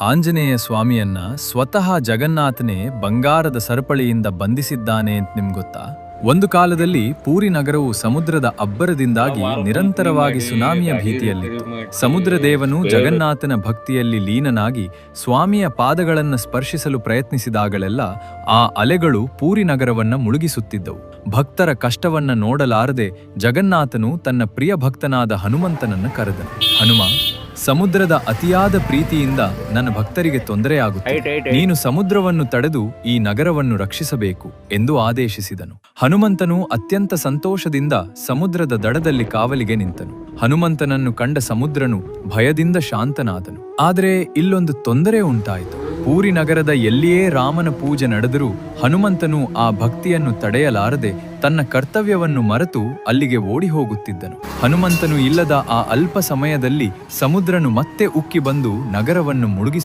ಆಂಜನೇಯ ಸ್ವಾಮಿಯನ್ನ ಸ್ವತಃ ಜಗನ್ನಾಥನೇ ಬಂಗಾರದ ಸರಪಳಿಯಿಂದ ಬಂಧಿಸಿದ್ದಾನೆ ಅಂತ ನಿಮ್ಗೊತ್ತಾ? ಒಂದು ಕಾಲದಲ್ಲಿ ಪೂರಿ ನಗರವು ಸಮುದ್ರದ ಅಬ್ಬರದಿಂದಾಗಿ ನಿರಂತರವಾಗಿ ಸುನಾಮಿಯ ಭೀತಿಯಲ್ಲಿತ್ತು. ಸಮುದ್ರ ದೇವನು ಜಗನ್ನಾಥನ ಭಕ್ತಿಯಲ್ಲಿ ಲೀನನಾಗಿ ಸ್ವಾಮಿಯ ಪಾದಗಳನ್ನು ಸ್ಪರ್ಶಿಸಲು ಪ್ರಯತ್ನಿಸಿದಾಗಲೆಲ್ಲ ಆ ಅಲೆಗಳು ಪೂರಿ ನಗರವನ್ನ ಮುಳುಗಿಸುತ್ತಿದ್ದವು. ಭಕ್ತರ ಕಷ್ಟವನ್ನ ನೋಡಲಾರದೆ ಜಗನ್ನಾಥನು ತನ್ನ ಪ್ರಿಯ ಭಕ್ತನಾದ ಹನುಮಂತನನ್ನು ಕರೆದನು. ಹನುಮ, ಸಮುದ್ರದ ಅತಿಯಾದ ಪ್ರೀತಿಯಿಂದ ನನ್ನ ಭಕ್ತರಿಗೆ ತೊಂದರೆಯಾಗುತ್ತದೆ. ನೀನು ಸಮುದ್ರವನ್ನು ತಡೆದು ಈ ನಗರವನ್ನು ರಕ್ಷಿಸಬೇಕು ಎಂದು ಆದೇಶಿಸಿದನು. ಹನುಮಂತನು ಅತ್ಯಂತ ಸಂತೋಷದಿಂದ ಸಮುದ್ರದ ದಡದಲ್ಲಿ ಕಾವಲಿಗೆ ನಿಂತನು. ಹನುಮಂತನನ್ನು ಕಂಡ ಸಮುದ್ರನು ಭಯದಿಂದ ಶಾಂತನಾದನು. ಆದರೆ ಇಲ್ಲೊಂದು ತೊಂದರೆ ಉಂಟಾಯಿತು. ಪೂರಿ ನಗರದ ಎಲ್ಲಿಯೇ ರಾಮನ ಪೂಜೆ ನಡೆದರೂ ಹನುಮಂತನು ಆ ಭಕ್ತಿಯನ್ನು ತಡೆಯಲಾರದೆ ತನ್ನ ಕರ್ತವ್ಯವನ್ನು ಮರೆತು ಅಲ್ಲಿಗೆ ಓಡಿ ಹೋಗುತ್ತಿದ್ದನು. ಹನುಮಂತನು ಇಲ್ಲದ ಆ ಅಲ್ಪ ಸಮಯದಲ್ಲಿ ಸಮುದ್ರನು ಮತ್ತೆ ಉಕ್ಕಿ ಬಂದು ನಗರವನ್ನು ಮುಳುಗಿಸಿ